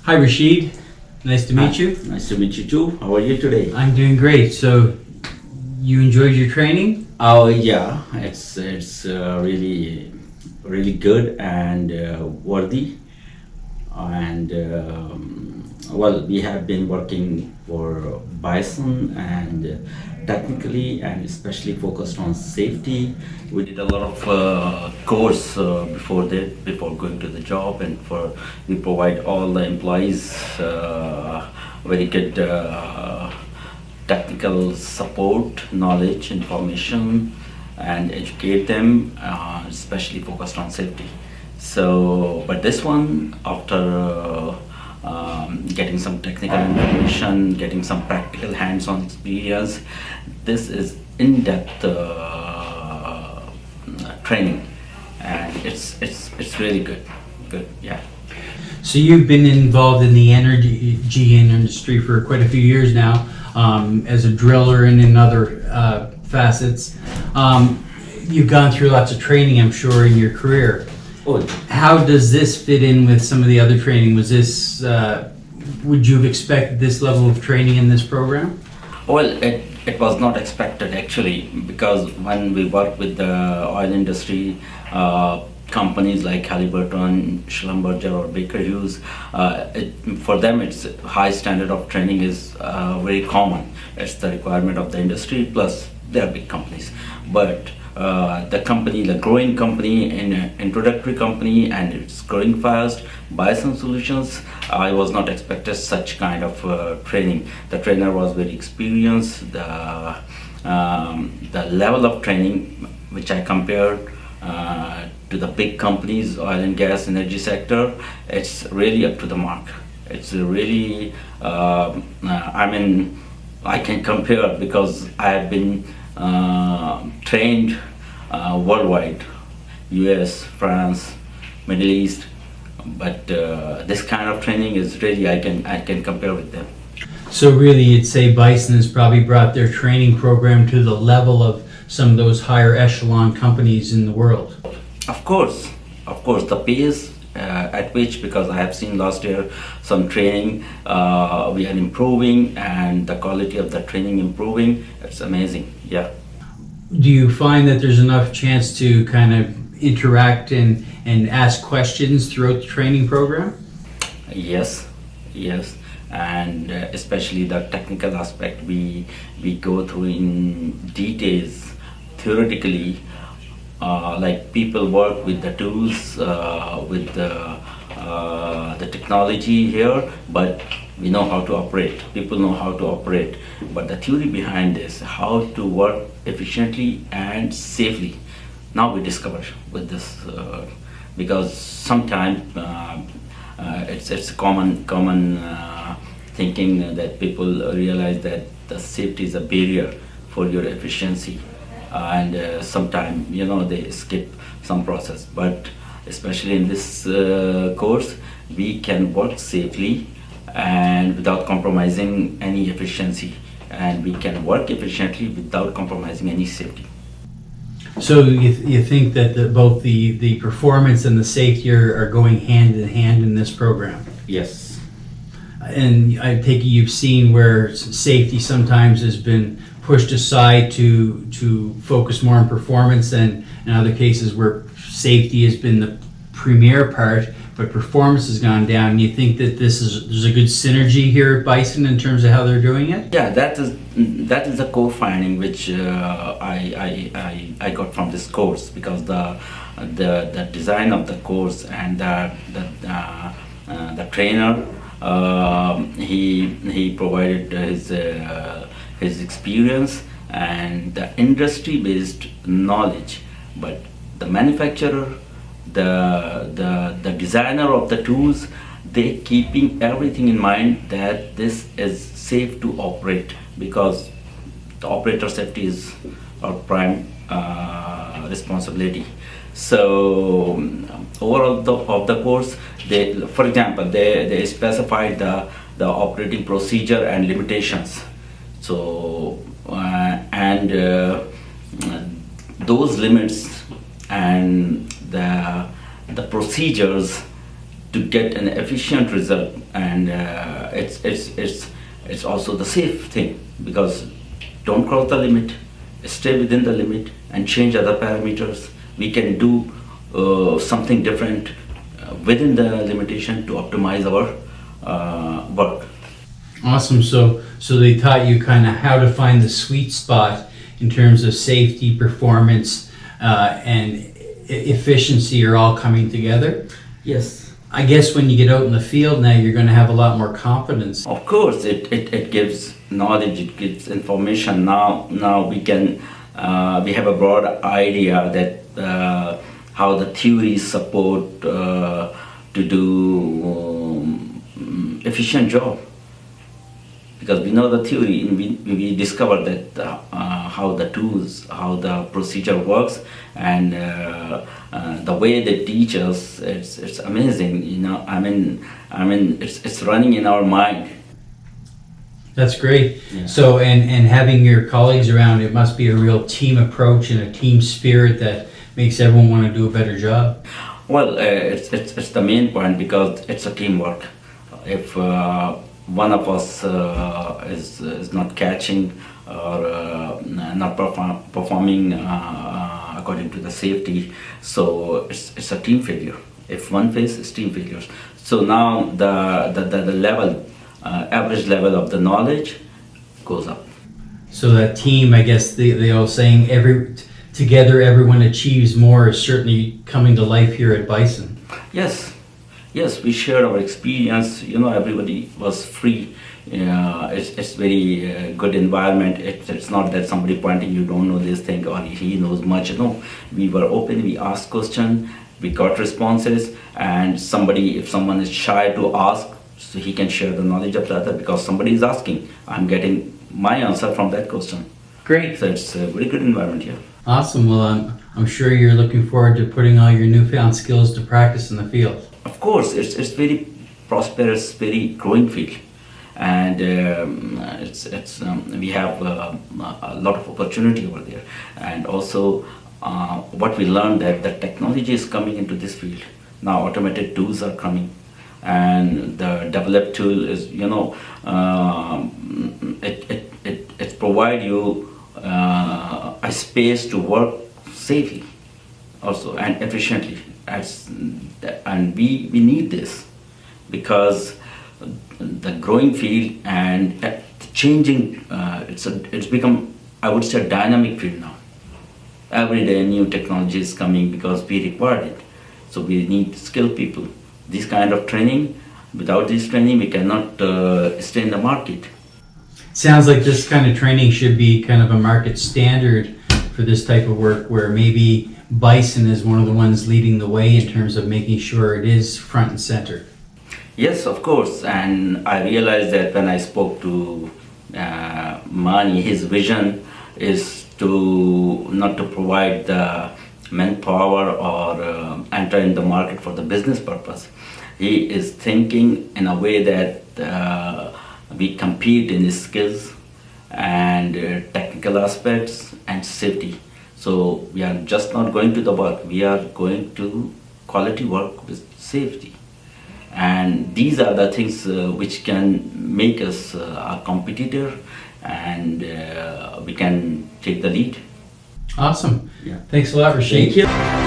Hi Rashid, nice to meet you. Nice to meet you too. How are you today? I'm doing great. So, you enjoyed your training? Oh yeah, it's really good and worthy. And well, we have been working for Bison and technically and especially focused on safety. We did a lot of course before going to the job, and we provide all the employees very good technical support, knowledge, information, and educate them, especially focused on safety. So, but this one, after getting some technical information, getting some practical hands-on experience, this is in-depth training, and it's really good. Good, yeah. So you've been involved in the energy industry for quite a few years now, as a driller and in other facets. You've gone through lots of training, I'm sure, in your career. Oh. How does this fit in with some of the other training? Was this, would you have expected this level of training in this program? Well, it was not expected actually, because when we work with the oil industry, companies like Halliburton, Schlumberger or Baker Hughes, for them it's high standard of training is very common. It's the requirement of the industry, plus they are big companies. But the growing company, an introductory company, and it's growing fast, Bison Solutions, I was not expected such kind of training. The trainer was very experienced. The level of training which I compared to the big companies, oil and gas, energy sector, it's really up to the mark. It's really, I mean, I can compare because I have been trained worldwide, US, France, Middle East, but this kind of training is really, I can compare with them. So really you'd say Bison has probably brought their training program to the level of some of those higher echelon companies in the world. Of course, the pace at which, because I have seen last year some training, we are improving, and the quality of the training improving. It's amazing, yeah. Do you find that there's enough chance to kind of interact and ask questions throughout the training program? Yes, and especially the technical aspect we go through in details theoretically. Like people work with the tools, with the technology here, but we know how to operate. People know how to operate, but the theory behind this, how to work efficiently and safely, now we discover with this, because sometimes it's common thinking that people realize that the safety is a barrier for your efficiency, and sometimes they skip some process. But especially in this course, we can work safely and without compromising any efficiency, and we can work efficiently without compromising any safety. So you think that both the performance and the safety are going hand in hand in this program? Yes. And I take it you've seen where safety sometimes has been pushed aside to focus more on performance, and in other cases where safety has been the premier part, but performance has gone down. And you think that there's a good synergy here at Bison in terms of how they're doing it? Yeah, that is a core finding which I got from this course, because the design of the course and the trainer, he provided his experience and the industry-based knowledge, but the manufacturer, the designer of the tools, they keeping everything in mind that this is safe to operate, because the operator safety is our prime responsibility. So overall of the course, for example, they specified the operating procedure and limitations. So those limits and the procedures to get an efficient result, and it's also the safe thing, because don't cross the limit, stay within the limit and change other parameters. We can do something different within the limitation to optimize our work. Awesome. So they taught you kind of how to find the sweet spot in terms of safety, performance, and efficiency are all coming together. Yes. I guess when you get out in the field now, you're going to have a lot more confidence. Of course, it gives knowledge, it gives information. Now we can we have a broad idea that how the theories support to do efficient job. Because we know the theory, and we discovered that how the tools, how the procedure works, and the way they teach us, it's amazing. You know, I mean, it's running in our mind. That's great. Yeah. So, and having your colleagues around, it must be a real team approach and a team spirit that makes everyone want to do a better job. Well, it's the main point, because it's a teamwork. If one of us is not catching or not performing according to the safety, so it's a team failure. If one fails, it's team failures. So now the level, average level of the knowledge goes up. So that team, I guess the old saying, together everyone achieves more, is certainly coming to life here at Bison. Yes, we shared our experience. You know, everybody was free. It's very good environment. It's not that somebody pointing, you don't know this thing, or he knows much. No, we were open. We asked questions. We got responses. And if someone is shy to ask, so he can share the knowledge of the other, because somebody is asking. I'm getting my answer from that question. Great. So it's a very good environment here. Awesome. Well, I'm sure you're looking forward to putting all your newfound skills to practice in the field. Of course, it's very prosperous, very growing field, and we have a lot of opportunity over there. And also, what we learned, that the technology is coming into this field now. Automated tools are coming, and the developed tool is, you know, it provide you a space to work safely also and efficiently. And we need this, because the growing field and the changing, it's become, I would say, a dynamic field now. Every day new technology is coming, because we require it. So we need skilled people. This kind of training, without this training, we cannot stay in the market. Sounds like this kind of training should be kind of a market standard for this type of work, where maybe Bison is one of the ones leading the way in terms of making sure it is front and center. Yes, of course. And I realized that when I spoke to Mani, his vision is to not to provide the manpower or enter in the market for the business purpose. He is thinking in a way that we compete in skills and technical aspects and safety. So we are just not going to the work, we are going to quality work with safety. And these are the things which can make us a competitor, and we can take the lead. Awesome. Yeah. Thanks a lot, Rashid. Thank you.